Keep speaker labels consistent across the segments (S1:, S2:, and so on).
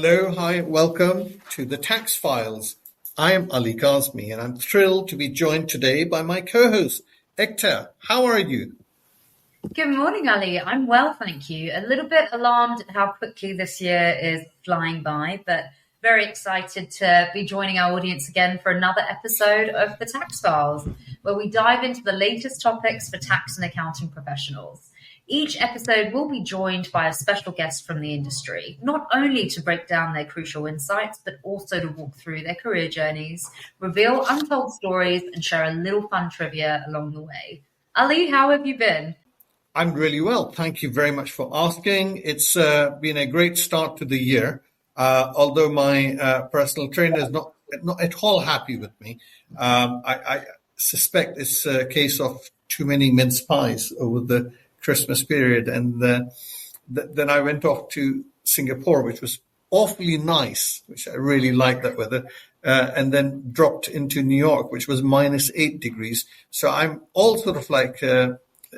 S1: Hello, hi, welcome to the Tax Files. I am Ali Kazmi, and I'm thrilled to be joined today by my co-host, Ektaa. How are you?
S2: Good morning, Ali. I'm well, thank you. A little bit alarmed at how quickly this year is flying by, but very excited to be joining our audience again for another episode of the Tax Files, where we dive into the latest topics for tax and accounting professionals. Each episode will be joined by a special guest from the industry, not only to break down their crucial insights, but also to walk through their career journeys, reveal untold stories, and share a little fun trivia along the way. Ali, how have you been?
S1: I'm really well. Thank you very much for asking. It's been a great start to the year, although my personal trainer is not at all happy with me. I suspect it's a case of too many mince pies over the Christmas period. And then I went off to Singapore, which was awfully nice, which I really liked that weather, and then dropped into New York, which was -8 degrees. So I'm all sort of like in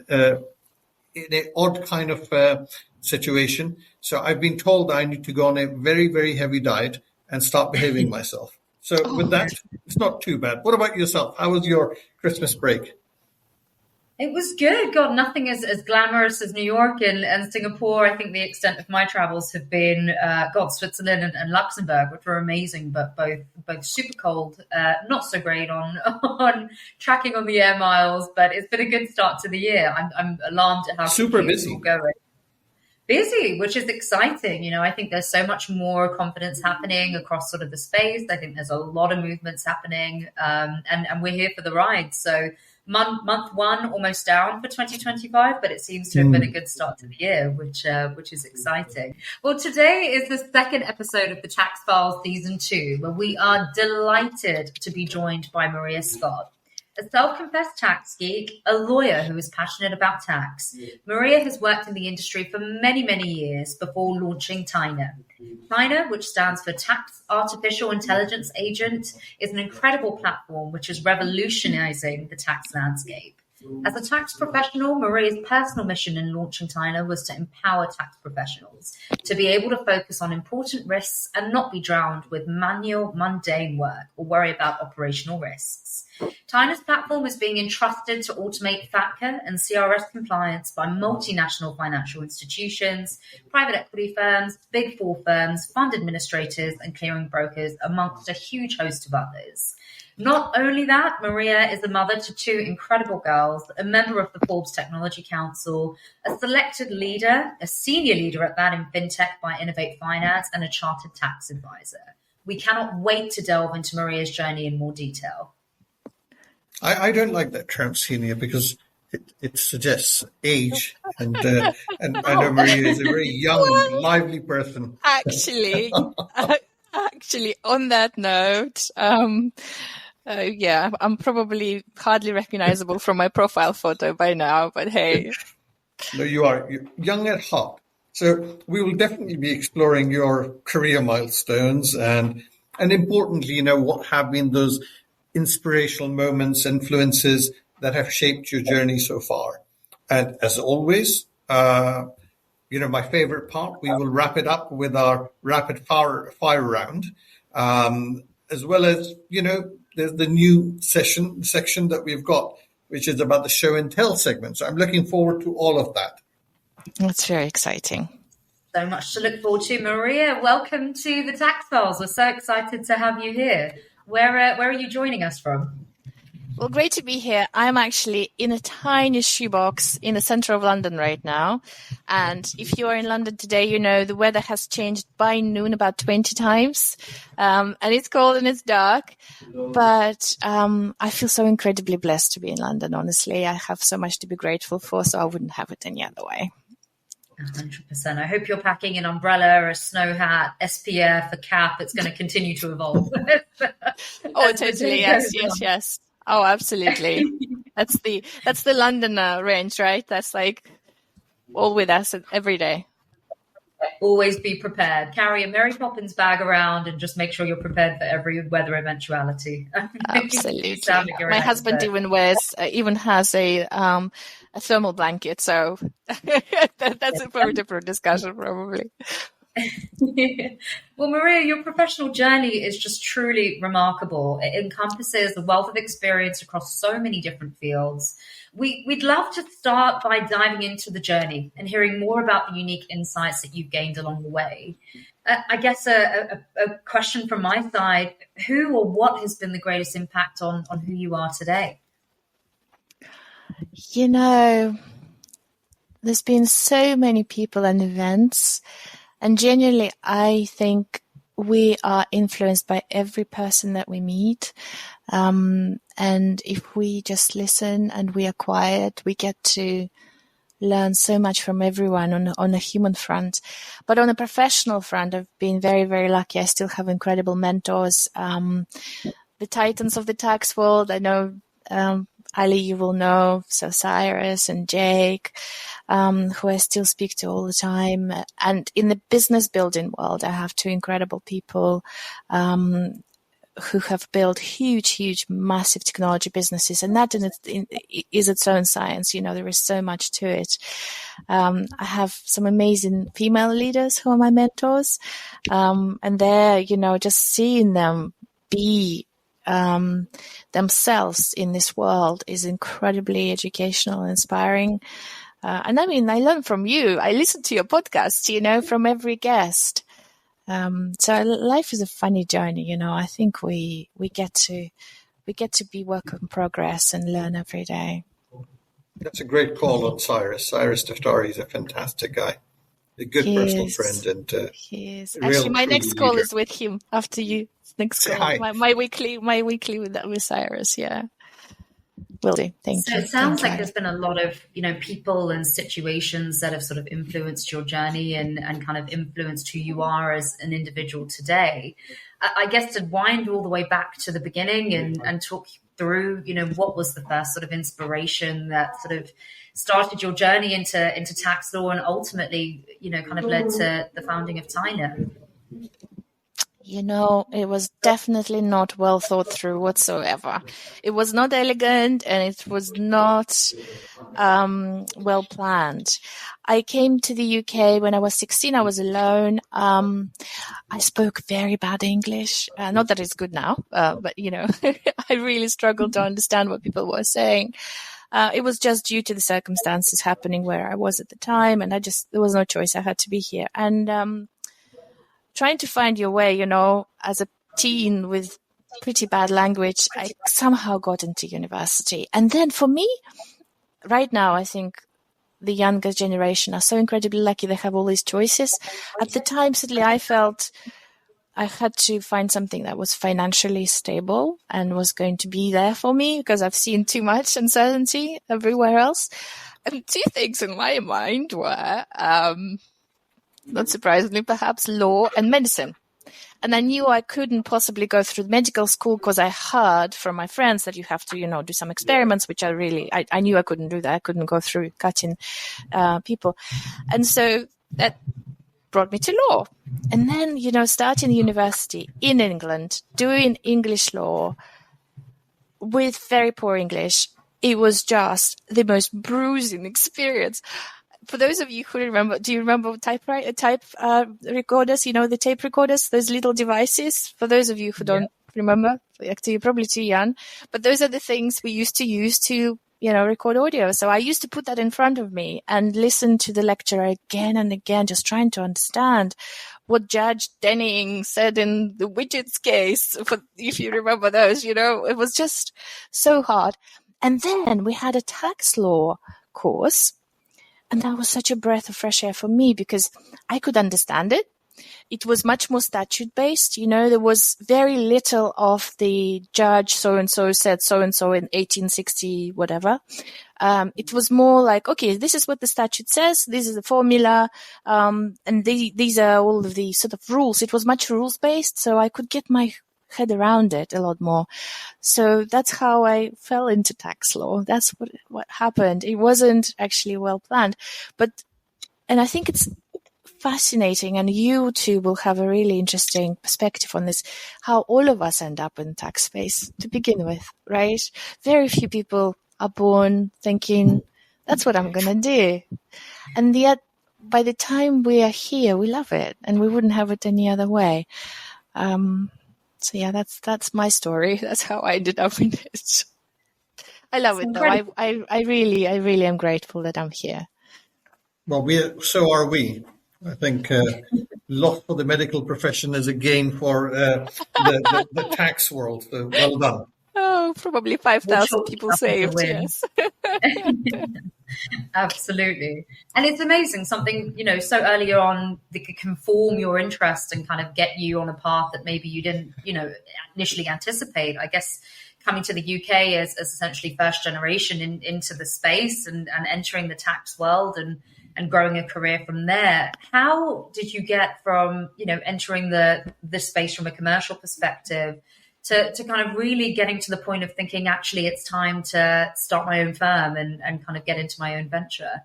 S1: an odd kind of situation. So I've been told I need to go on a very, very heavy diet and start behaving myself. So with that, it's not too bad. What about yourself? How was your Christmas break?
S2: It was good. God, nothing as glamorous as New York and Singapore. I think the extent of my travels have been, Switzerland and Luxembourg, which were amazing, but both super cold, not so great on tracking on the air miles. But it's been a good start to the year. I'm alarmed at how
S1: super busy
S2: going. Busy, which is exciting. You know, I think there's so much more confidence happening across sort of the space. I think there's a lot of movements happening, and we're here for the ride. So. Month one almost down for 2025, but it seems to have been a good start to the year, which is exciting. Well, today is the second episode of the Tax Files Season 2, where we are delighted to be joined by Maria Scott, a self-confessed tax geek, a lawyer who is passionate about tax. Maria has worked in the industry for many, many years before launching TAINA. TAINA, which stands for Tax Artificial Intelligence Agent, is an incredible platform which is revolutionizing the tax landscape. As a tax professional, Maria's personal mission in launching TAINA was to empower tax professionals to be able to focus on important risks and not be drowned with manual, mundane work or worry about operational risks. TAINA's platform is being entrusted to automate FATCA and CRS compliance by multinational financial institutions, private equity firms, big four firms, fund administrators, and clearing brokers, amongst a huge host of others. Not only that, Maria is the mother to two incredible girls, a member of the Forbes Technology Council, a selected leader, a senior leader at that in FinTech by Innovate Finance, and a chartered tax advisor. We cannot wait to delve into Maria's journey in more detail.
S1: I don't like that term senior because it suggests age, and I know Maria is a very young, lively person.
S3: Actually, on that note, I'm probably hardly recognizable from my profile photo by now, but hey.
S1: No, you're young at heart. So we will definitely be exploring your career milestones and importantly, what have been those inspirational moments, influences that have shaped your journey so far. And as always, my favorite part, we will wrap it up with our rapid fire round, as well as, there's the new section that we've got, which is about the show and tell segment. So I'm looking forward to all of that.
S3: That's very exciting.
S2: So much to look forward to. Maria, welcome to the Tax Files. We're so excited to have you here. Where are you joining us from?
S3: Well, great to be here. I'm actually in a tiny shoebox in the center of London right now. And if you are in London today, the weather has changed by noon about 20 times. And it's cold and it's dark. But I feel so incredibly blessed to be in London, honestly. I have so much to be grateful for, so I wouldn't have it any other way.
S2: 100%. I hope you're packing an umbrella, a snow hat, SPF, a cap. It's going to continue to evolve.
S3: Oh, totally. Yes. Oh, absolutely. That's the London range, right? That's like all with us every day.
S2: Always be prepared. Carry a Mary Poppins bag around and just make sure you're prepared for every weather eventuality.
S3: Absolutely. My husband even has a thermal blanket, so that's a very different discussion probably.
S2: Well, Maria, your professional journey is just truly remarkable. It encompasses a wealth of experience across so many different fields. We'd love to start by diving into the journey and hearing more about the unique insights that you've gained along the way. I guess a question from my side, who or what has been the greatest impact on who you are today?
S3: You know, there's been so many people and events, and genuinely, I think we are influenced by every person that we meet. And if we just listen and we are quiet, we get to learn so much from everyone on a human front. But on a professional front, I've been very, very lucky. I still have incredible mentors. The titans of the tax world, I know, Ali, you will know, so Cyrus and Jake, who I still speak to all the time. And in the business building world, I have two incredible people who have built huge, massive technology businesses. And that is its own science. You know, there is so much to it. I have some amazing female leaders who are my mentors. And they're, you know, just seeing them be themselves in this world is incredibly educational and inspiring. And I mean, I learn from you. I listen to your podcast, you know, from every guest. So life is a funny journey, you know. I think we get to be work in progress and learn every day.
S1: That's a great call on Cyrus. Cyrus Daftari is a fantastic guy, a good personal friend, and
S3: he is. Actually, my next call is with him after you. Next call, my weekly with Cyrus. Yeah, will do. Thank you.
S2: So it sounds like there's been a lot of, you know, people and situations that have sort of influenced your journey and kind of influenced who you are as an individual today. I guess to wind all the way back to the beginning and talk through, you know, what was the first sort of inspiration that sort of started your journey into tax law and ultimately, you know, kind of led to the founding of TAINA?
S3: You know, it was definitely not well thought through whatsoever. It was not elegant and it was not well planned. I came to the UK when I was 16. I was alone. I spoke very bad English. Not that it's good now, but, you know, I really struggled to understand what people were saying. It was just due to the circumstances happening where I was at the time, and there was no choice. I had to be here. And trying to find your way, you know, as a teen with pretty bad language, I somehow got into university. And then for me, right now, I think the younger generation are so incredibly lucky they have all these choices. At the time, suddenly I felt I had to find something that was financially stable and was going to be there for me because I've seen too much uncertainty everywhere else. And two things in my mind were, not surprisingly, perhaps law and medicine. And I knew I couldn't possibly go through medical school because I heard from my friends that you have to, you know, do some experiments, which I knew I couldn't do that. I couldn't go through cutting people. And so that brought me to law. And then, you know, starting university in England, doing English law with very poor English, it was just the most bruising experience. For those of you who remember, do you remember tape recorders? You know, the tape recorders, those little devices. For those of you who don't remember, you're probably too young. But those are the things we used to use to, you know, record audio. So I used to put that in front of me and listen to the lecturer again and again, just trying to understand what Judge Denning said in the Widgets case. If you remember those, you know, it was just so hard. And then we had a tax law course. And that was such a breath of fresh air for me because I could understand it. It was much more statute-based. You know, there was very little of the judge so-and-so said so-and-so in 1860, whatever. It was more like, okay, this is what the statute says. This is the formula. And these are all of the sort of rules. It was much rules-based, so I could get my head around it a lot more. So that's how I fell into tax law. That's what happened. It wasn't actually well planned, and I think it's fascinating, and you too will have a really interesting perspective on this, how all of us end up in tax space to begin with, right? Very few people are born thinking that's what I'm going to do. And yet by the time we are here, we love it, and we wouldn't have it any other way. So yeah, that's my story. That's how I ended up in it. I love it though. I really am grateful that I'm here.
S1: Well, so are we. I think loss for the medical profession is a gain for the tax world. So well done.
S3: Oh, probably 5,000 people saved. Yes.
S2: Absolutely. And it's amazing, something, so earlier on that could conform your interest and kind of get you on a path that maybe you didn't, initially anticipate. I guess coming to the UK as essentially first generation into the space and entering the tax world and growing a career from there. How did you get from, entering the space from a commercial perspective to kind of really getting to the point of thinking, actually, it's time to start my own firm and kind of get into my own venture?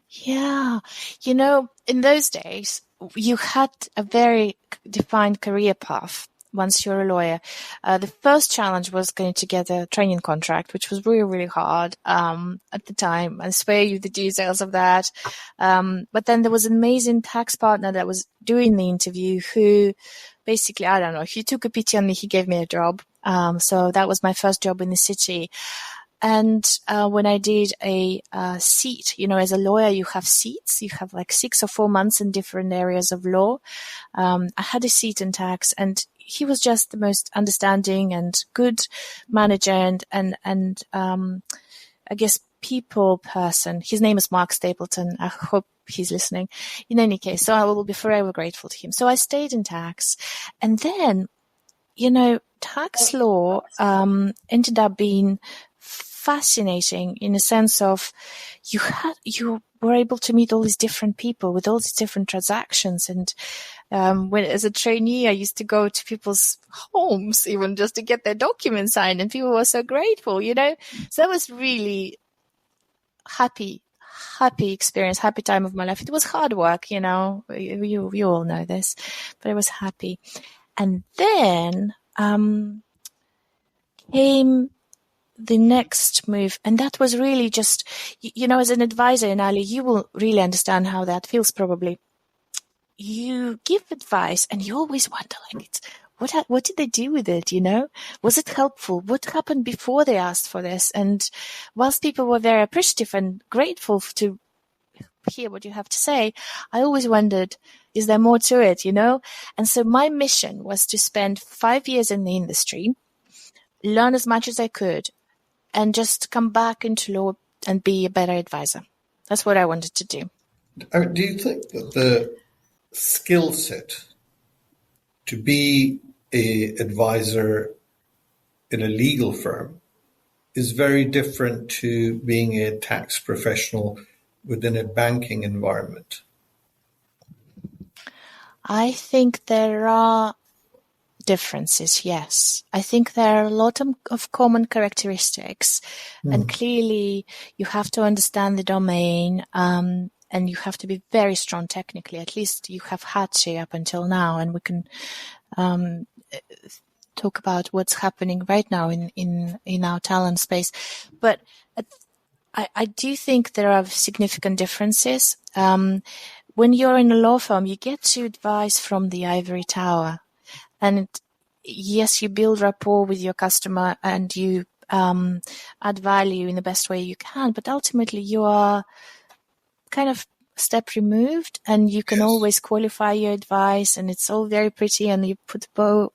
S3: Yeah. In those days, you had a very defined career path. Once you're a lawyer, the first challenge was going to get a training contract, which was really, really hard at the time. I'll spare you the details of that. But then there was an amazing tax partner that was doing the interview who basically, I don't know, he took a pity on me. He gave me a job. So that was my first job in the city. And when I did a seat, as a lawyer, you have seats. You have like 6 or 4 months in different areas of law. I had a seat in tax, and he was just the most understanding and good manager and I guess people person. His name is Mark Stapleton. I hope he's listening. In any case, so I will be forever grateful to him. So I stayed in you and then, tax law ended up being fascinating in a sense of you were able to meet all these different people with all these different transactions. And when as a trainee, I used to go to people's homes even just to get their documents signed, and people were so grateful, So that was really happy experience, happy time of my life. It was hard work, you all know this, but I was happy. And then came the next move, and that was really just, as an advisor in Ali, you will really understand how that feels probably. You give advice and you always wonder, what did they do with it, Was it helpful? What happened before they asked for this? And whilst people were very appreciative and grateful to hear what you have to say, I always wondered, is there more to it, And so my mission was to spend 5 years in the industry, learn as much as I could, and just come back into law and be a better advisor. That's what I wanted to do.
S1: Do you think that the skill set to be an advisor in a legal firm is very different to being a tax professional within a banking environment?
S3: I think there are differences, yes. I think there are a lot of common characteristics, and clearly you have to understand the domain, and you have to be very strong technically. At least you have had to up until now, and we can talk about what's happening right now in our talent space. But I do think there are significant differences. When you're in a law firm, you get to advise from the ivory tower. And yes, you build rapport with your customer and you add value in the best way you can, but ultimately you are kind of a step removed, and you can always qualify your advice, and it's all very pretty and you put a bow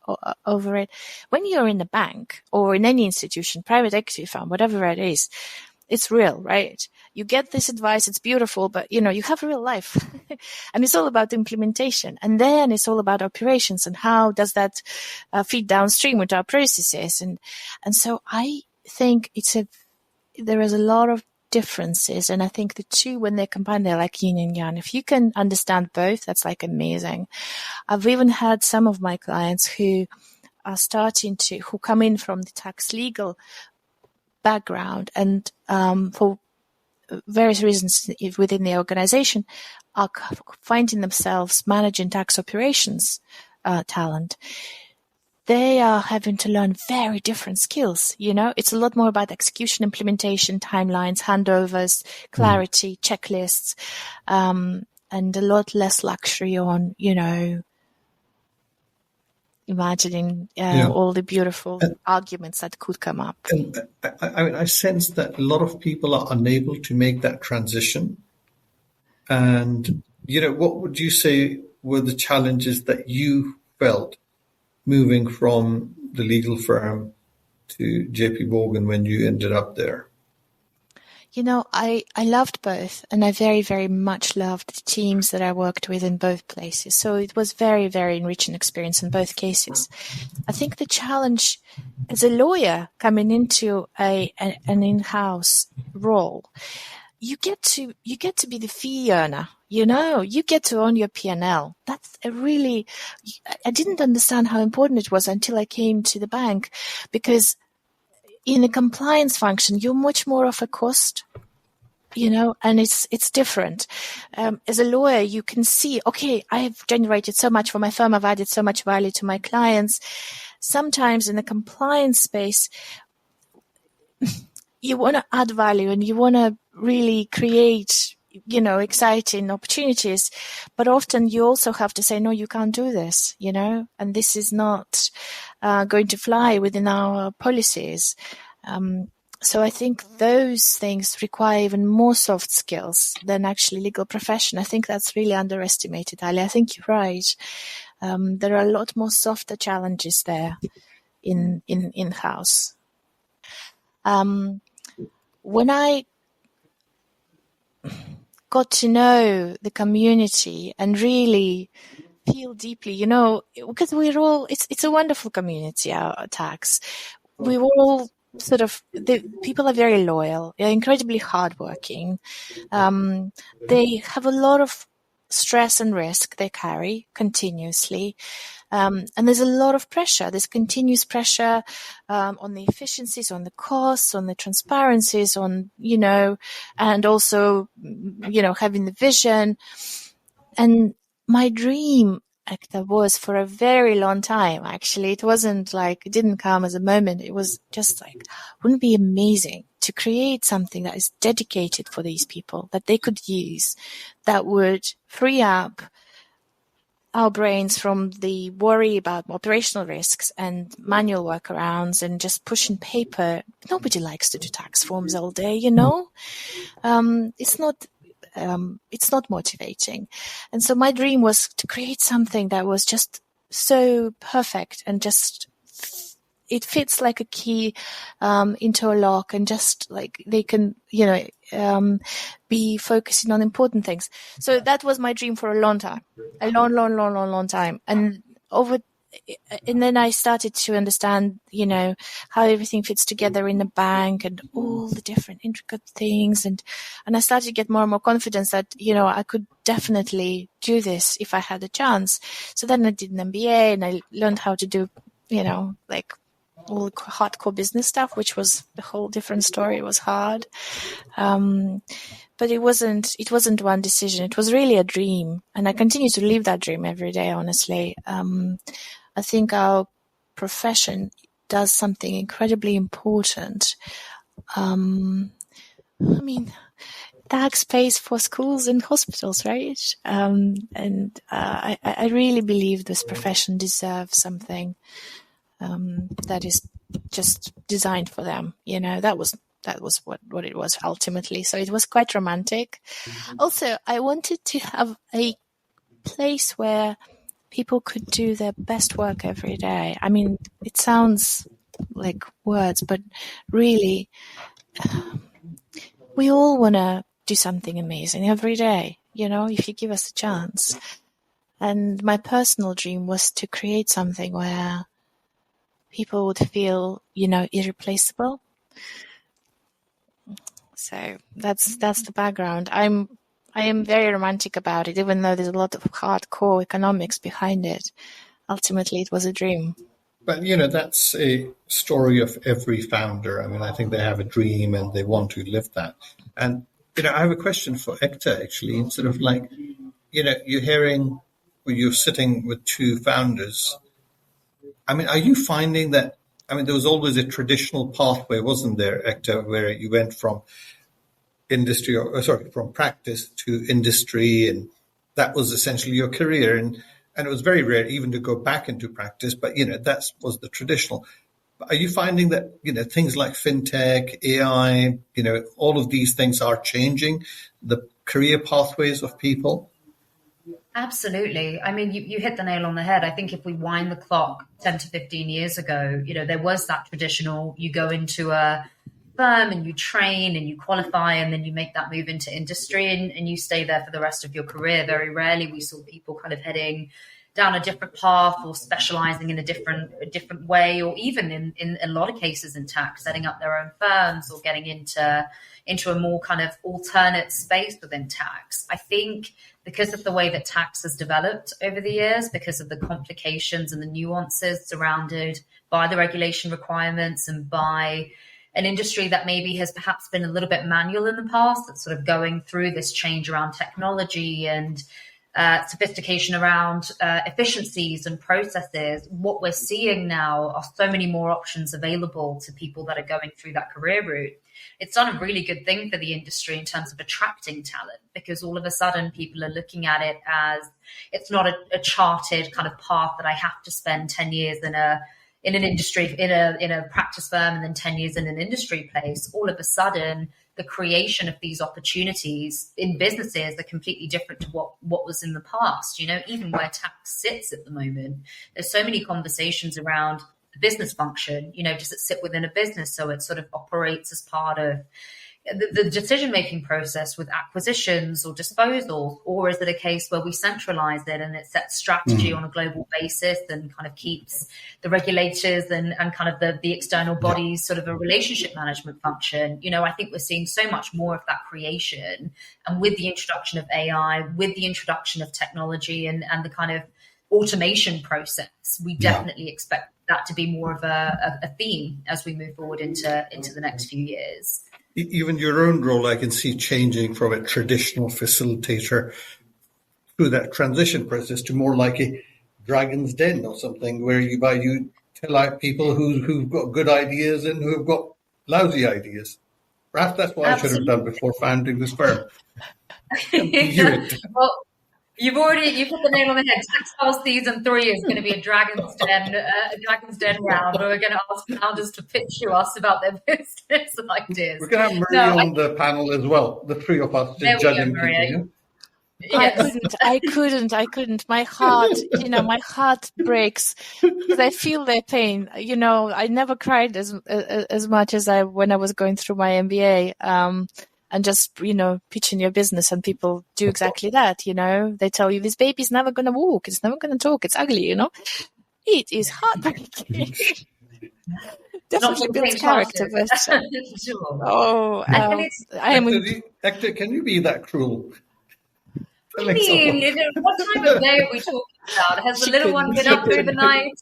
S3: over it. When you're in a bank or in any institution, private equity firm, whatever it is, it's real, right? You get this advice, it's beautiful, but you have real life and it's all about implementation. And then it's all about operations and how does that feed downstream with our processes. And so I think there is a lot of differences. And I think the two, when they're combined, they're like yin and yang. If you can understand both, that's like amazing. I've even had some of my clients who are who come in from the tax legal background and for various reasons within the organization are finding themselves managing tax operations talent. They are having to learn very different skills. It's a lot more about execution, implementation, timelines, handovers, clarity, checklists. and a lot less luxury on, imagining all the beautiful arguments that could come up.
S1: And I sense that a lot of people are unable to make that transition. And, what would you say were the challenges that you felt moving from the legal firm to JP Morgan when you ended up there?
S3: I loved both, and I very, very much loved the teams that I worked with in both places. So it was very, very enriching experience in both cases. I think the challenge as a lawyer coming into an in-house role, you get to be the fee earner. You get to own your P&L. That's I didn't understand how important it was until I came to the bank, because in a compliance function, you're much more of a cost, and it's different. As a lawyer, you can see, okay, I have generated so much for my firm. I've added so much value to my clients. Sometimes in the compliance space, you want to add value and you want to really create, exciting opportunities. But often you also have to say, no, you can't do this, and this is not going to fly within our policies. So I think those things require even more soft skills than actually legal profession. I think that's really underestimated, Ali. I think you're right. There are a lot more softer challenges there in-house. When I got to know the community and really feel deeply, because we're all, it's a wonderful community, our tax. We were all people are very loyal. They're incredibly hardworking. They have a lot of stress and risk they carry continuously. And there's a lot of pressure. There's continuous pressure on the efficiencies, on the costs, on the transparencies, on, and also, having the vision. And my dream, Ektaa, was for a very long time, actually. It wasn't like, it didn't come as a moment. It was just like, wouldn't it be amazing to create something that is dedicated for these people, that they could use, that would free up our brains from the worry about operational risks and manual workarounds and just pushing paper. Nobody likes to do tax forms all day, it's not motivating. And so my dream was to create something that was just so perfect and just it fits like a key into a lock, and just like they can, be focusing on important things. So that was my dream for a long time, a long time. And then I started to understand, how everything fits together in the bank and all the different intricate things. And I started to get more and more confidence that, I could definitely do this if I had a chance. So then I did an MBA and I learned how to do, all the hardcore business stuff, which was a whole different story. It was hard. But it wasn't one decision. It was really a dream. And I continue to live that dream every day, honestly. I think our profession does something incredibly important. Tax pays for schools and hospitals, right? And I really believe this profession deserves something that is just designed for them. That was what it was ultimately. So it was quite romantic. Also, I wanted to have a place where people could do their best work every day. It sounds like words, but really, we all want to do something amazing every day, if you give us a chance. And my personal dream was to create something where people would feel, irreplaceable. So that's the background. I am very romantic about it, even though there's a lot of hardcore economics behind it. Ultimately, it was a dream.
S1: But, that's a story of every founder. I think they have a dream and they want to live that. And, I have a question for Ektaa, actually. Sort of like, you're sitting with two founders. Are you finding that, there was always a traditional pathway, wasn't there, Ektaa, where you went from from practice to industry, and that was essentially your career, and it was very rare even to go back into practice, but that was the traditional. Are you finding that things like FinTech, AI, all of these things are changing the career pathways of people?
S2: Absolutely. I mean, you hit the nail on the head. I think if we wind the clock 10 to 15 years ago, there was that traditional, you go into a firm and you train and you qualify and then you make that move into industry and you stay there for the rest of your career. Very rarely we saw people kind of heading down a different path or specializing in a different way, or even in a lot of cases in tax, setting up their own firms or getting into a more kind of alternate space within tax. I think because of the way that tax has developed over the years, because of the complications and the nuances surrounded by the regulation requirements and by an industry that maybe has perhaps been a little bit manual in the past, that's sort of going through this change around technology and sophistication around efficiencies and processes. What we're seeing now are so many more options available to people that are going through that career route. It's done a really good thing for the industry in terms of attracting talent, because all of a sudden people are looking at it as it's not a charted kind of path that I have to spend 10 years in an industry, in a practice firm, and then 10 years in an industry place. All of a sudden, the creation of these opportunities in businesses are completely different to what was in the past. Even where tax sits at the moment, there's so many conversations around the business function. Does it sit within a business so it sort of operates as part of the decision-making process with acquisitions or disposals, or is it a case where we centralize it and it sets strategy on a global basis and kind of keeps the regulators and kind of the external bodies sort of a relationship management function? I think we're seeing so much more of that creation, and with the introduction of AI, with the introduction of technology and the kind of automation process, we definitely expect that to be more of a theme as we move forward into the next few years.
S1: Even your own role, I can see changing from a traditional facilitator through that transition process to more like a dragon's den or something, where you tell out people who've got good ideas and who've got lousy ideas. Perhaps that's what I should have done before founding this firm.
S2: Well, you've hit the nail on the head. Tax Files Season 3 is going to be a Dragon's Den round, where we're going to ask founders to pitch to us about their business ideas.
S1: We're going to have Maria on the panel as well, the three of us judging people. Yeah?
S3: Yes. I couldn't. My heart breaks because I feel their pain. I never cried as much as when I was going through my MBA. And just, pitching your business, and people do exactly that, They tell you this baby's never going to walk. It's never going to talk. It's ugly, It is heartbreaking. Definitely builds character. But, I am.
S1: Ektaa, can you be that cruel?
S2: I mean, what time of day are we talking about? Has the little one been up overnight?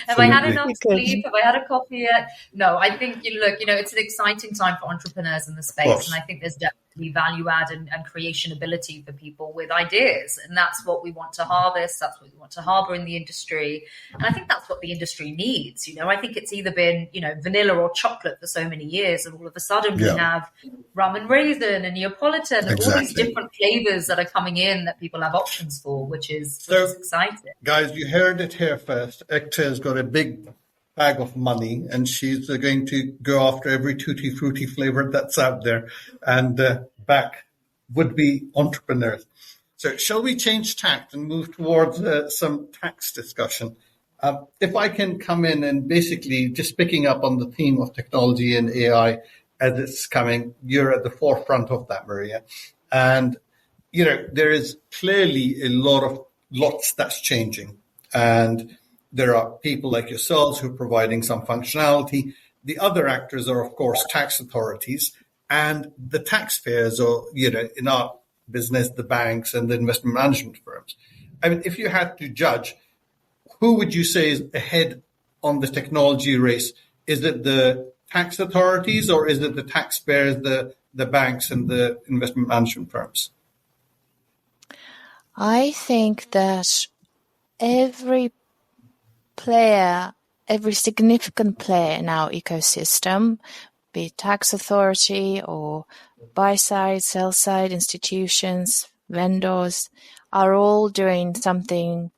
S2: Have I had enough sleep? Have I had a coffee yet? No, I think, it's an exciting time for entrepreneurs in the space. And I think there's definitely value add and creation ability for people with ideas. And that's what we want to harvest. That's what we want to harbor in the industry. And I think that's what the industry needs. I think it's either been, vanilla or chocolate for so many years. And all of a sudden we have rum and raisin and Neapolitan and all these different flavors that are coming in that people have options for, which is exciting.
S1: Guys, you heard it here first. Ektaa's got a big bag of money, and she's going to go after every tutti frutti flavor that's out there and back would-be entrepreneurs. So shall we change tact and move towards some tax discussion? If I can come in and basically just picking up on the theme of technology and AI as it's coming, you're at the forefront of that, Maria. And, there is clearly lots that's changing. And there are people like yourselves who are providing some functionality. The other actors are, of course, tax authorities and the taxpayers, or, in our business, the banks and the investment management firms. I mean, if you had to judge, who would you say is ahead on the technology race? Is it the tax authorities, or is it the taxpayers, the banks and the investment management firms?
S3: I think that every significant player in our ecosystem, be it tax authority or buy-side, sell-side institutions, vendors are all doing something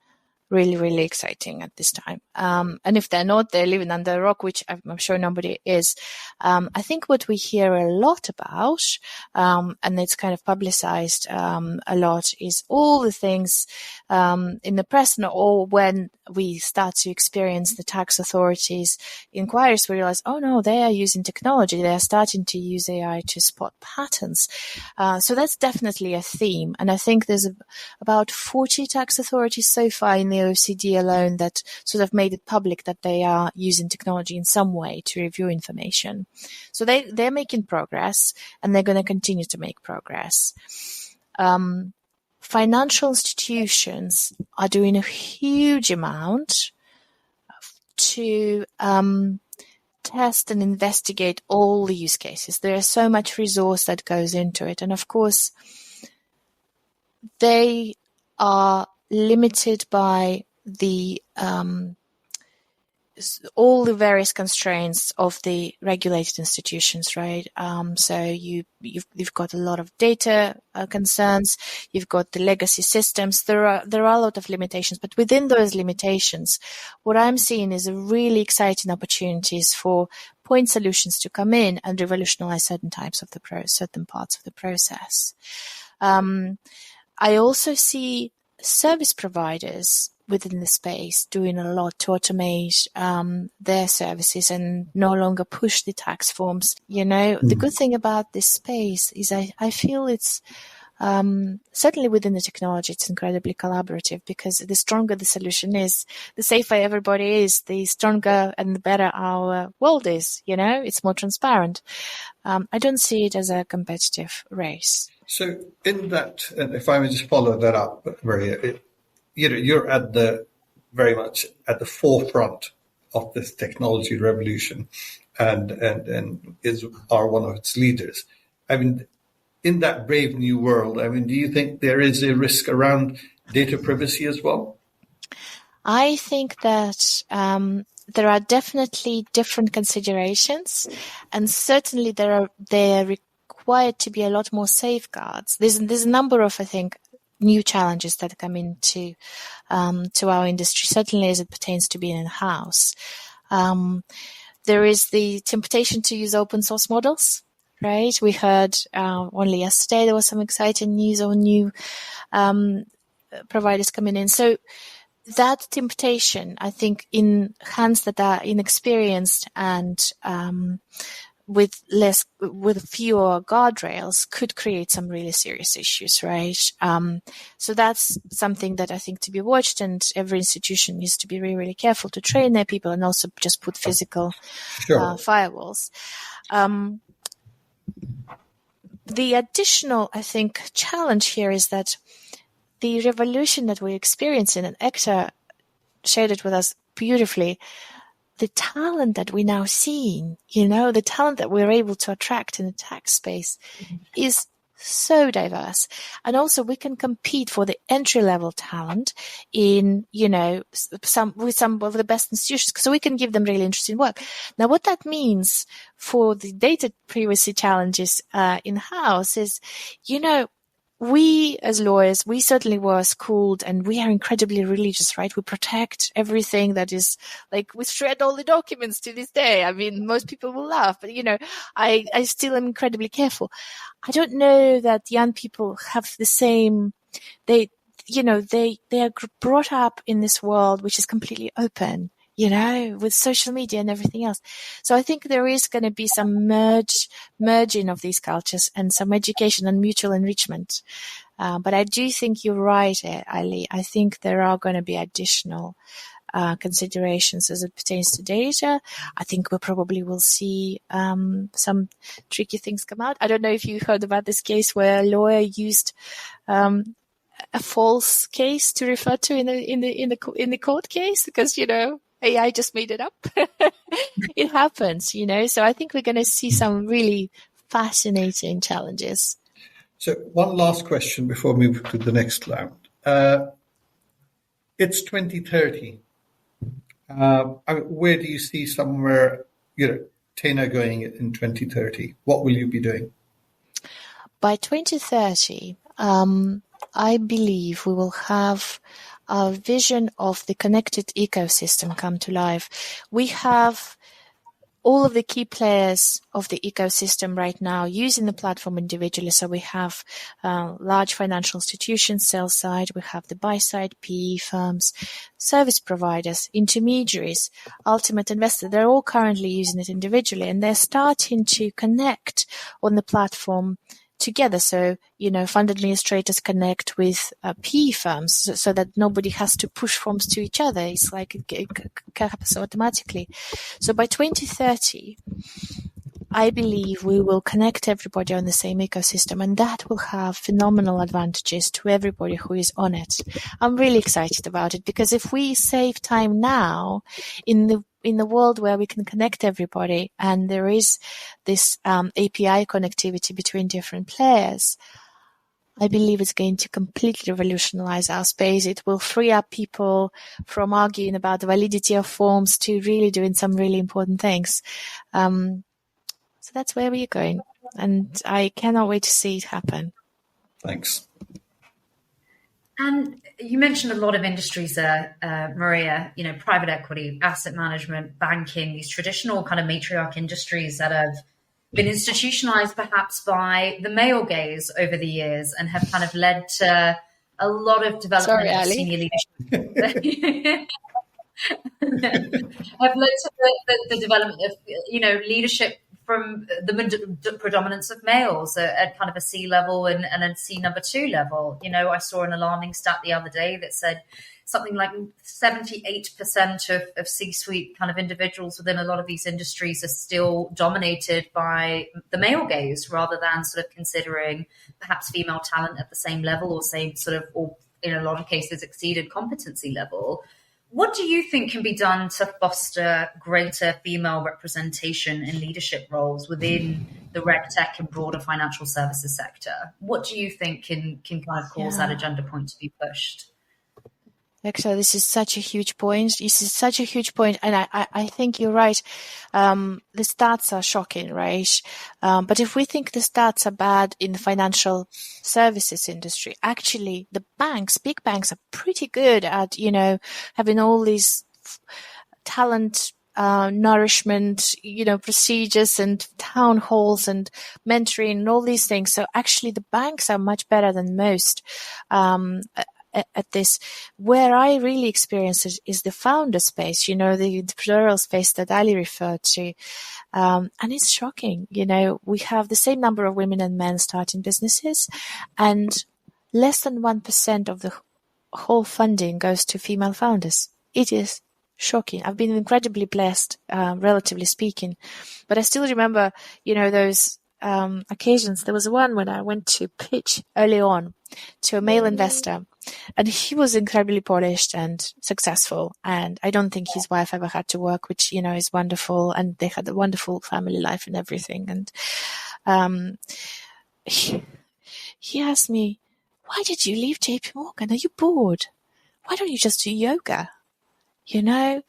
S3: really, really exciting at this time. And if they're not, they're living under a rock, which I'm sure nobody is. I think what we hear a lot about, and it's kind of publicized a lot, is all the things in the press, or when we start to experience the tax authorities inquiries, we realize, oh no, they are using technology. They are starting to use AI to spot patterns. So that's definitely a theme. And I think there's about 40 tax authorities so far in the OECD alone that sort of made it public that they are using technology in some way to review information. So they're making progress, and they're going to continue to make progress. Financial institutions are doing a huge amount to test and investigate all the use cases. There is so much resource that goes into it. And of course, they are limited by the all the various constraints of the regulated institutions, right? So you've got a lot of data concerns. You've got the legacy systems. There are a lot of limitations, but within those limitations, what I'm seeing is a really exciting opportunities for point solutions to come in and revolutionize certain parts of the process. I also see service providers within the space doing a lot to automate their services and no longer push the tax forms. The good thing about this space is I feel it's certainly within the technology, it's incredibly collaborative, because the stronger the solution is, the safer everybody is, the stronger and the better our world is. It's more transparent. I don't see it as a competitive race.
S1: So in that, and if I may just follow that up, Maria, you're very much at the forefront of this technology revolution, and are one of its leaders. I mean, in that brave new world, do you think there is a risk around data privacy as well?
S3: I think that there are definitely different considerations, and certainly they are required to be a lot more safeguards. There's a number of, I think, new challenges that come into to our industry, certainly as it pertains to being in-house. There is the temptation to use open source models, right? We heard only yesterday there was some exciting news on new providers coming in. So that temptation, I think, in hands that are inexperienced and with fewer guardrails could create some really serious issues, right? So that's something that I think to be watched, and every institution needs to be really, really careful to train their people and also just put physical firewalls. The additional, I think, challenge here is that the revolution that we're experiencing, and Ektaa shared it with us beautifully, the talent that we're now seeing, the talent that we're able to attract in the tax space is so diverse. And also we can compete for the entry-level talent in, some of the best institutions. So we can give them really interesting work. Now, what that means for the data privacy challenges in-house is, we as lawyers, we certainly were schooled, and we are incredibly religious, right? We protect everything that is, like, we shred all the documents to this day. Most people will laugh, but I still am incredibly careful. I don't know that young people have the same, they are brought up in this world which is completely open, with social media and everything else. So I think there is going to be some merging of these cultures and some education and mutual enrichment. But I do think you're right, Ali. I think there are going to be additional considerations as it pertains to data. I think we probably will see some tricky things come out. I don't know if you heard about this case where a lawyer used a false case to refer to in the court case, because AI just made it up. It happens, So I think we're going to see some really fascinating challenges.
S1: So one last question before we move to the next round. It's 2030. Where do you see TAINA going in 2030? What will you be doing?
S3: By 2030, I believe we will have a vision of the connected ecosystem come to life. We have all of the key players of the ecosystem right now using the platform individually. So we have large financial institutions, sell side, we have the buy side, PE firms, service providers, intermediaries, ultimate investors. They're all currently using it individually, and they're starting to connect on the platform together. So, fund administrators connect with PE firms so that nobody has to push forms to each other. It's like it happens automatically. So by 2030, I believe we will connect everybody on the same ecosystem, and that will have phenomenal advantages to everybody who is on it. I'm really excited about it, because if we save time now in the world where we can connect everybody and there is this API connectivity between different players, I believe it's going to completely revolutionize our space. It will free up people from arguing about the validity of forms to really doing some really important things. So that's where we're going, and I cannot wait to see it happen.
S1: Thanks.
S2: And you mentioned a lot of industries there, Maria, private equity, asset management, banking, these traditional kind of matriarch industries that have been institutionalized perhaps by the male gaze over the years and have kind of led to a lot of development of senior leadership. Have led to the development of, leadership from the predominance of males at kind of a C level and a C number 2 level. I saw an alarming stat the other day that said something like 78% of C-suite kind of individuals within a lot of these industries are still dominated by the male gaze, rather than sort of considering perhaps female talent at the same level or same sort of, or in a lot of cases exceeded competency level. What do you think can be done to foster greater female representation in leadership roles within the RegTech and broader financial services sector? What do you think can kind of cause that agenda point to be pushed?
S3: Actually, this is such a huge point. And I think you're right. The stats are shocking, right? But if we think the stats are bad in the financial services industry, actually the big banks are pretty good at, having all these talent nourishment, procedures and town halls and mentoring and all these things. So actually the banks are much better than most at this. Where I really experience it is the founder space, the entrepreneurial space that Ali referred to. And it's shocking. We have the same number of women and men starting businesses, and less than 1% of the whole funding goes to female founders. It is shocking. I've been incredibly blessed, relatively speaking, but I still remember, those occasions. There was one when I went to pitch early on to a male investor, and he was incredibly polished and successful. And I don't think his wife ever had to work, which, is wonderful. And they had a wonderful family life and everything. And he asked me, "Why did you leave JP Morgan? Are you bored? Why don't you just do yoga?" And at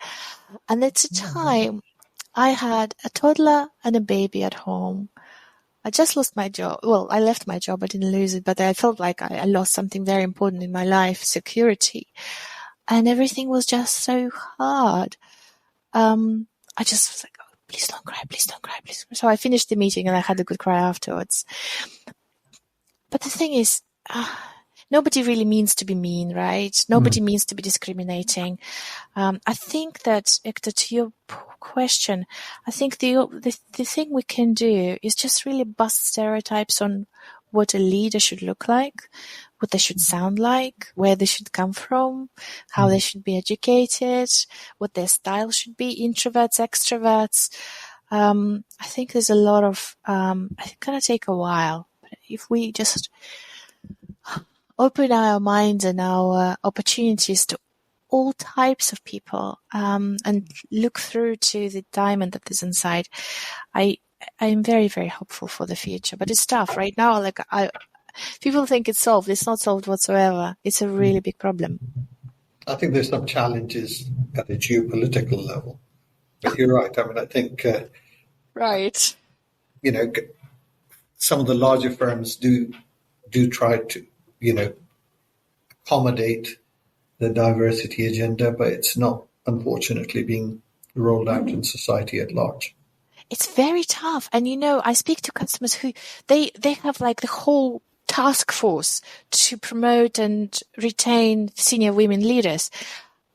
S3: the time, I had a toddler and a baby at home. I just lost my job. Well, I left my job. I didn't lose it, but I felt like I lost something very important in my life, security. And everything was just so hard. I just was like, "Oh, please don't cry, please don't cry, please." So I finished the meeting and I had a good cry afterwards. But the thing is, nobody really means to be mean, right? Nobody means to be discriminating. I think that, Ektaa, to your question, I think the thing we can do is just really bust stereotypes on what a leader should look like, what they should sound like, where they should come from, how they should be educated, what their style should be, introverts, extroverts. I think there's a lot of, it's going to take a while. But if we just open our minds and our opportunities to all types of people, and look through to the diamond that is inside, I am very, very hopeful for the future. But it's tough right now. People think it's solved. It's not solved whatsoever. It's a really big problem.
S1: I think there's some challenges at a geopolitical level. But you're right. I mean, I think
S3: right.
S1: Some of the larger firms do try to accommodate the diversity agenda, but it's not, unfortunately, being rolled out in society at large.
S3: It's very tough. And, I speak to customers who they have like the whole task force to promote and retain senior women leaders.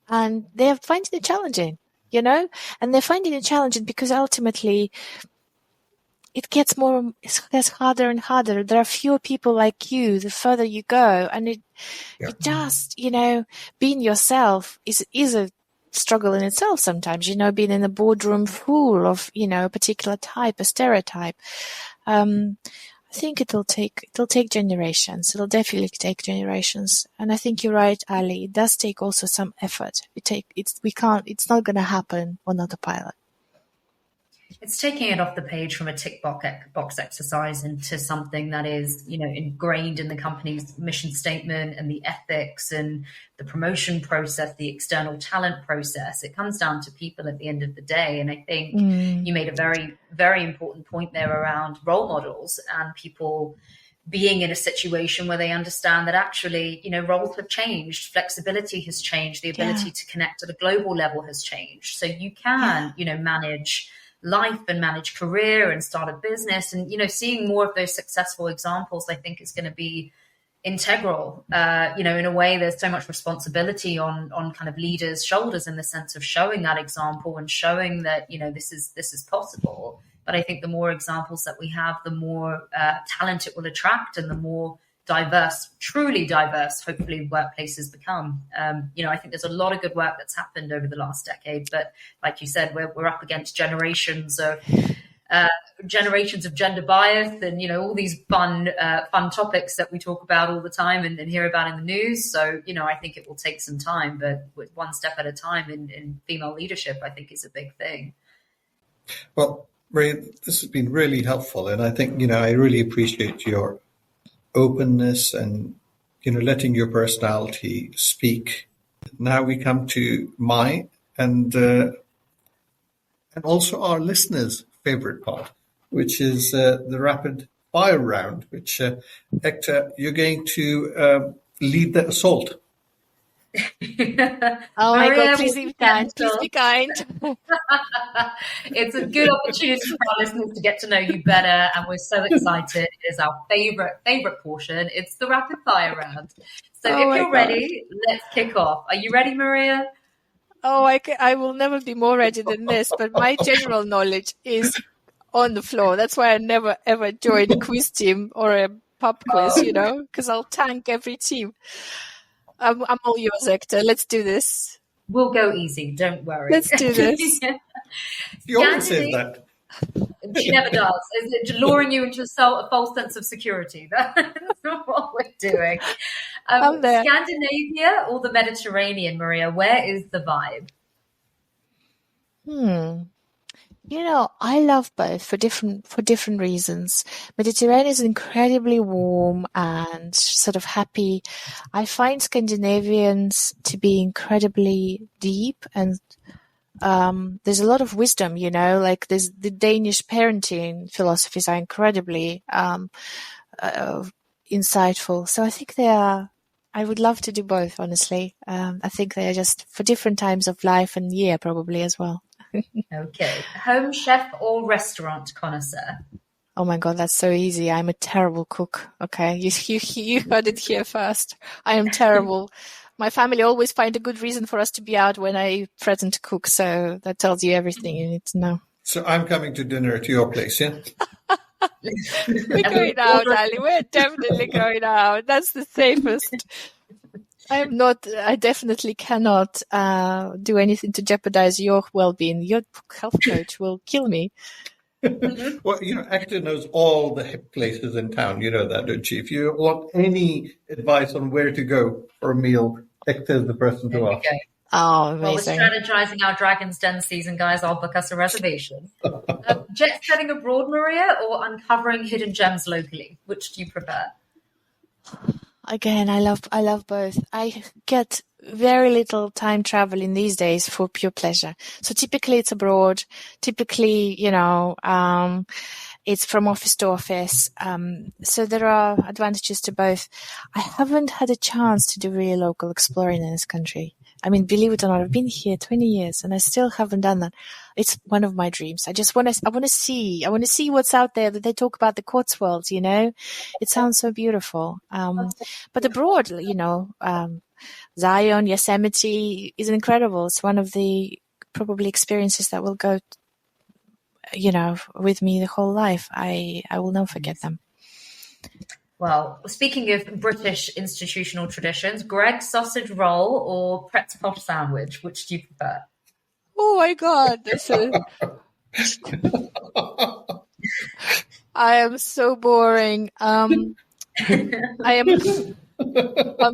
S3: And they're finding it challenging, and they're finding it challenging because ultimately it gets harder and harder. There are fewer people like you the further you go. And it just, being yourself is a struggle in itself sometimes, being in a boardroom full of, a particular type, a stereotype. I think it'll take generations. It'll definitely take generations. And I think you're right, Ali. It does take also some effort. It's not going to happen on autopilot.
S2: It's taking it off the page from a tick box exercise into something that is, ingrained in the company's mission statement and the ethics and the promotion process, the external talent process. It comes down to people at the end of the day. And I think you made a very, very important point there around role models and people being in a situation where they understand that actually, roles have changed, flexibility has changed, the ability to connect at a global level has changed. So you can, manage life and manage career and start a business. And, seeing more of those successful examples, I think is going to be integral. In a way, there's so much responsibility on kind of leaders' shoulders in the sense of showing that example and showing that, this is possible. But I think the more examples that we have, the more talent it will attract and the more diverse, truly diverse, hopefully workplaces become. I think there's a lot of good work that's happened over the last decade, but like you said, we're up against generations of gender bias and, all these fun topics that we talk about all the time and hear about in the news. So, I think it will take some time, but with one step at a time in female leadership, I think is a big thing.
S1: Well, Maria, this has been really helpful. And I think, I really appreciate your openness and, letting your personality speak. Now we come to my and also our listeners' favorite part, which is the rapid fire round, which, Ektaa, you're going to lead the assault.
S3: Oh my God, please be kind. Please be kind.
S2: It's a good opportunity for our listeners to get to know you better, and we're so excited. It is our favorite portion. It's the rapid fire round. So if you're ready, let's kick off. Are you ready, Maria?
S3: Oh, I will never be more ready than this, but my general knowledge is on the floor. That's why I never, ever join a quiz team or a pub quiz, because I'll tank every team. I'm all yours, Ektaa. Let's do this.
S2: We'll go easy. Don't worry.
S3: Let's do this.
S1: You always say that.
S2: She never does. Is it luring you into a false sense of security? That's what we're doing.
S3: I'm there.
S2: Scandinavia or the Mediterranean, Maria? Where is the vibe?
S3: I love both for different reasons. Mediterranean is incredibly warm and sort of happy. I find Scandinavians to be incredibly deep and there's a lot of wisdom, like there's the Danish parenting philosophies are incredibly insightful. So I think I would love to do both, honestly. I think they are just for different times of life and year probably as well.
S2: Okay. Home chef or restaurant connoisseur?
S3: Oh my God, that's so easy. I'm a terrible cook. Okay. You heard it here first. I am terrible. My family always find a good reason for us to be out when I threaten to cook. So that tells you everything you need to know.
S1: So I'm coming to dinner at your place, yeah?
S3: We're going out, Ali. We're definitely going out. That's the safest. I definitely cannot do anything to jeopardize your well-being. Your health coach will kill me.
S1: Well, Ektaa knows all the hip places in town. You know that, don't you? If you want any advice on where to go for a meal, Ektaa is the person to ask.
S3: Oh, amazing.
S2: Well, we're strategizing our Dragon's Den season, guys. I'll book us a reservation. Jet setting abroad, Maria, or uncovering hidden gems locally? Which do you prefer?
S3: Again, I love both. I get very little time traveling these days for pure pleasure. So typically it's abroad. Typically, It's from office to office. So there are advantages to both. I haven't had a chance to do really local exploring in this country. I mean, believe it or not, I've been here 20 years and I still haven't done that. It's one of my dreams. I want to see what's out there. That they talk about the Cotswolds, it sounds so beautiful. But abroad, Zion, Yosemite is incredible. It's one of the probably experiences that will go, with me the whole life. I will never forget them.
S2: Well, speaking of British institutional traditions, Greg's sausage roll or Pret's posh sandwich, which do you prefer?
S3: Oh my God. I am so boring. I'm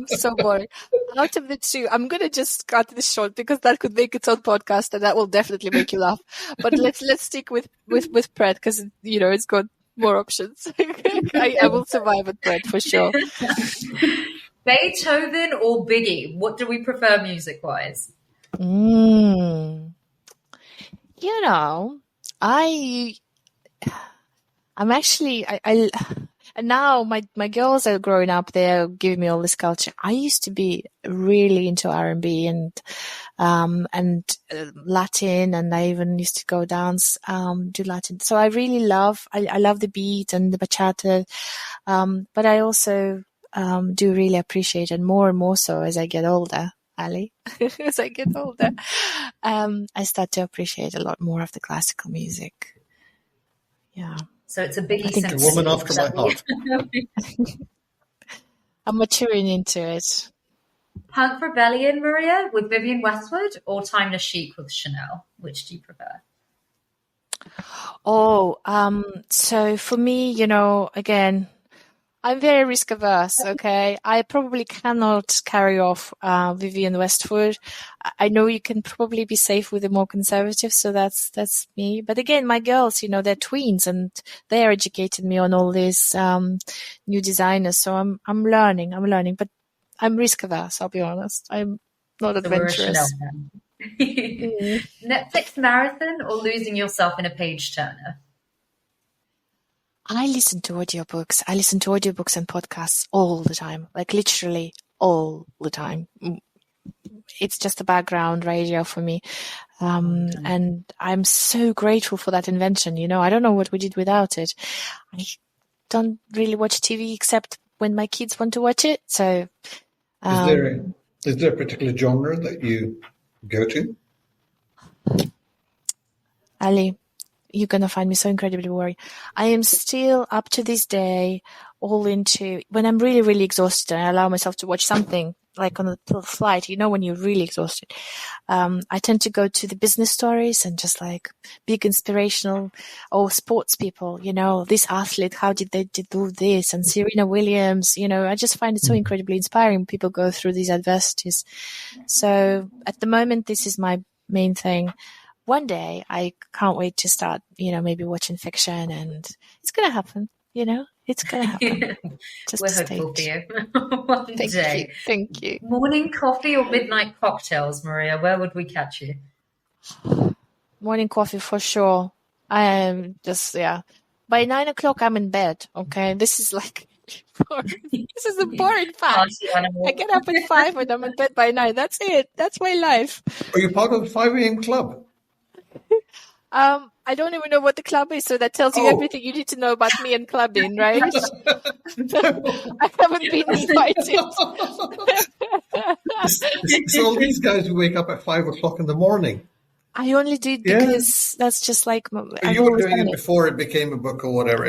S3: so boring. Out of the two, I'm going to just cut this short because that could make its own podcast and that will definitely make you laugh. But let's stick with Pret because, it's got more options. I will survive at Pret for sure.
S2: Beethoven or Biggie? What do we prefer music-wise?
S3: I'm actually, and now my girls are growing up. They're giving me all this culture. I used to be really into R&B and Latin, and I even used to go dance, do Latin. So I really love the beat and the bachata. But I also, do really appreciate, and more so as I get older, Ali, as I get older, I start to appreciate a lot more of the classical music. Yeah.
S2: So it's a Biggie.
S1: I think a woman after my heart.
S3: I'm maturing into it.
S2: Punk Rebellion, Maria, with Vivienne Westwood, or Timeless Chic with Chanel? Which do you prefer?
S3: So for me, again, I'm very risk averse. Okay. I probably cannot carry off, Vivienne Westwood. I know you can probably be safe with the more conservative. So that's me. But again, my girls, they're tweens and they educated me on all these, new designers. So I'm learning, but I'm risk averse. I'll be honest. I'm not adventurous.
S2: Netflix marathon or losing yourself in a page turner?
S3: I listen to audiobooks. I listen to audiobooks and podcasts all the time, like literally all the time. It's just a background radio for me. And I'm so grateful for that invention. I don't know what we did without it. I don't really watch TV except when my kids want to watch it. So,
S1: is there a particular genre that you go to?
S3: Ali, you're going to find me so incredibly boring. I am still up to this day all into when I'm really, really exhausted and I allow myself to watch something like on a flight, when you're really exhausted. I tend to go to the business stories and just like big inspirational sports people, this athlete, how did they do this? And Serena Williams, I just find it so incredibly inspiring. People go through these adversities. So at the moment, this is my main thing. One day I can't wait to start, maybe watching fiction, and it's going to happen, it's going to happen.
S2: We're hopeful for you. One day.
S3: Thank you.
S2: Morning coffee or midnight cocktails, Maria? Where would we catch you?
S3: Morning coffee for sure. I am just, by 9 o'clock, I'm in bed. Okay. This is like, this is a boring fact. I get up at 5 and I'm in bed by 9. That's it. That's my life.
S1: Are you part of the 5 a.m. club?
S3: I don't even know what the club is, so that tells you everything you need to know about me and clubbing, right? I haven't been invited.
S1: It's all these guys who wake up at 5 o'clock in the morning.
S3: I only do it because that's just like...
S1: You were doing it before it became a book or whatever,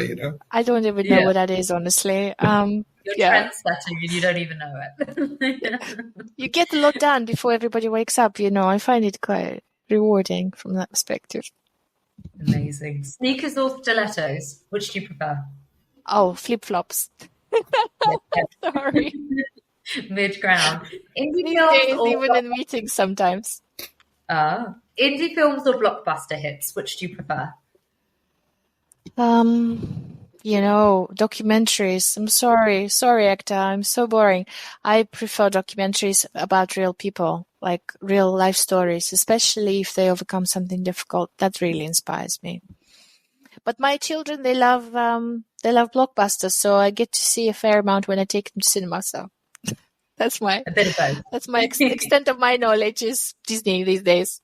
S3: I don't even know what that is, honestly.
S2: You're trendsetting and you don't even know it.
S3: You get a lot done before everybody wakes up, I find it quite rewarding from that perspective.
S2: Amazing. Sneakers or stilettos? Which do you prefer?
S3: Flip-flops. Sorry.
S2: Mid-ground. Indie
S3: These
S2: films
S3: days, even in meetings sometimes.
S2: Indie films or blockbuster hits? Which do you prefer?
S3: Documentaries. I'm sorry, Ektaa. I'm so boring. I prefer documentaries about real people, like real life stories, especially if they overcome something difficult. That really inspires me. But my children, they love blockbusters, so I get to see a fair amount when I take them to cinema. So that's
S2: A bit of both.
S3: that's my extent of my knowledge is Disney these days.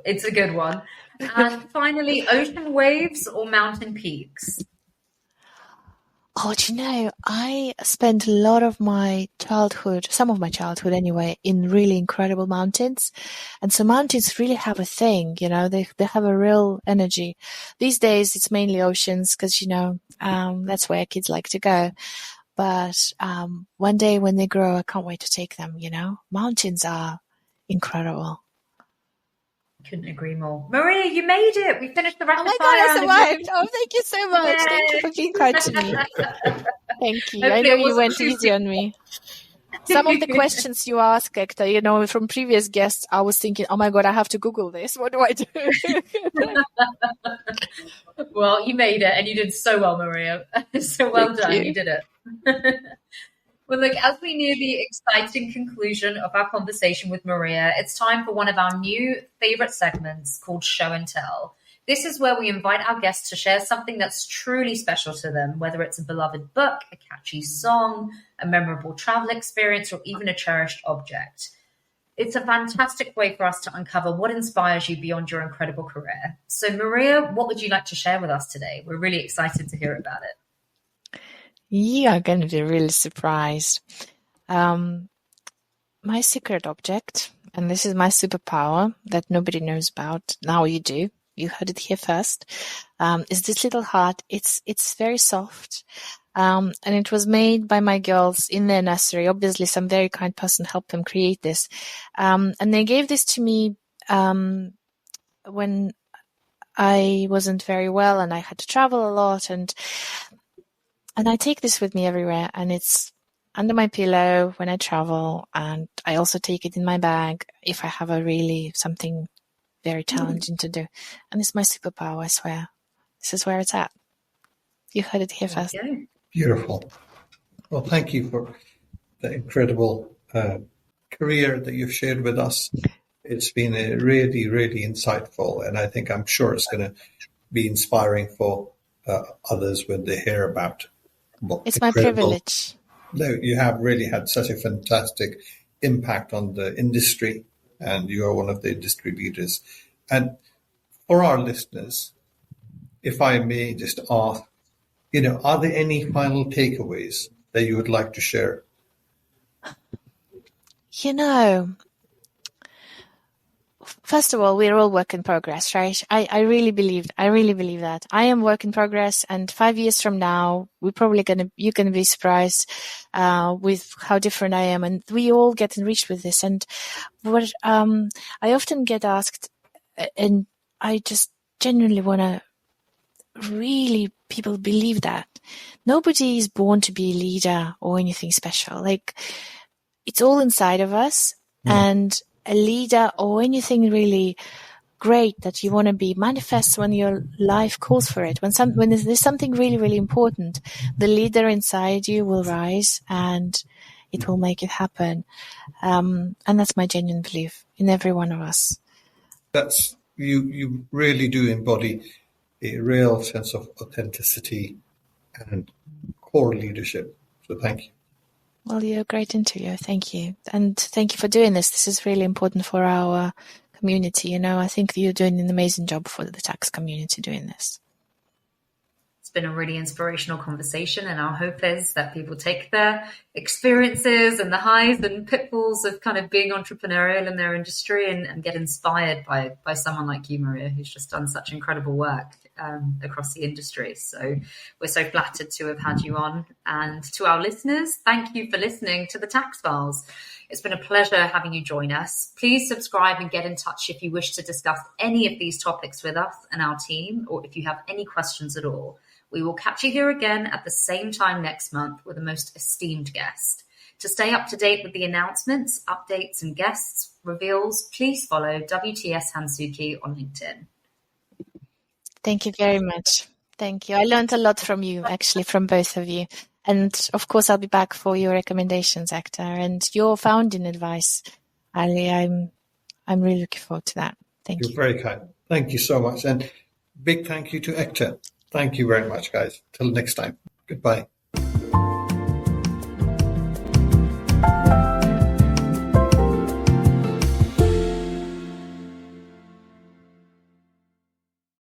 S2: It's a good one. And finally, ocean waves or mountain peaks?
S3: Oh, do you know, I spent a lot of my childhood, some of my childhood anyway, in really incredible mountains. And so mountains really have a thing, you know, they have a real energy. These days it's mainly oceans because, you know, that's where kids like to go. But one day when they grow, I can't wait to take them, you know. Mountains are incredible.
S2: Couldn't agree more. Maria, you made it. We finished the rapid fire.
S3: Oh my God, I survived. Oh, thank you so much.
S2: Yay.
S3: Thank you for being kind to me. Thank you.
S2: Hopefully
S3: I know
S2: it
S3: you
S2: wasn't
S3: went
S2: too
S3: easy on me. Some of the questions you asked, Ektaa, you know, from previous guests, I was thinking, oh my God, I have to Google this. What do I do?
S2: Well, you made it and you did so well, Maria. So well done. You did it. Well, look, as we near the exciting conclusion of our conversation with Maria, it's time for one of our new favorite segments called Show and Tell. This is where we invite our guests to share something that's truly special to them, whether it's a beloved book, a catchy song, a memorable travel experience, or even a cherished object. It's a fantastic way for us to uncover what inspires you beyond your incredible career. So, Maria, what would you like to share with us today? We're really excited to hear about it.
S3: You are going to be really surprised. My secret object, and this is my superpower that nobody knows about, now you do, you heard it here first, is this little heart. It's very soft, and it was made by my girls in their nursery. Obviously, some very kind person helped them create this, and they gave this to me when I wasn't very well and I had to travel a lot, and I take this with me everywhere, and it's under my pillow when I travel, and I also take it in my bag if I have something very challenging to do. And it's my superpower, I swear. This is where it's at. You heard it here first.
S2: Okay.
S1: Beautiful. Well, thank you for the incredible career that you've shared with us. It's been a really, really insightful, and I'm sure it's going to be inspiring for others when they hear about
S3: it's my privilege.
S1: You have really had such a fantastic impact on the industry, and you are one of the industry leaders. And for our listeners, if I may just ask, you know, are there any final takeaways that you would like to share?
S3: You know, first of all, we're all work in progress, right? I really believe that. I am work in progress, and 5 years from now, you're going to be surprised with how different I am, and we all get enriched with this. And what I often get asked, and I just genuinely want to really people believe that nobody is born to be a leader or anything special. Like, it's all inside of us, and a leader or anything really great that you want to be manifests when your life calls for it. When there's something really, really important, the leader inside you will rise and it will make it happen. And that's my genuine belief in every one of us.
S1: That's you really do embody a real sense of authenticity and core leadership. So thank you.
S3: Well, you're a great interviewer. Thank you. And thank you for doing this. This is really important for our community. You know, I think you're doing an amazing job for the tax community doing this.
S2: It's been a really inspirational conversation, and our hope is that people take their experiences and the highs and pitfalls of kind of being entrepreneurial in their industry and get inspired by someone like you, Maria, who's just done such incredible work across the industry. So we're so flattered to have had you on. And to our listeners, thank you for listening to the Tax Files. It's been a pleasure having you join us. Please subscribe and get in touch if you wish to discuss any of these topics with us and our team, or if you have any questions at all. We will catch you here again at the same time next month with a most esteemed guest. To stay up to date with the announcements, updates, and guests reveals, please follow WTS Hansuki on LinkedIn.
S3: Thank you very much. Thank you. I learned a lot from you, actually, from both of you. And of course, I'll be back for your recommendations, Ektaa, and your founding advice. Ali, I'm really looking forward to that. Thank you.
S1: You're very kind. Thank you so much. And big thank you to Ektaa. Thank you very much, guys. Till next time. Goodbye.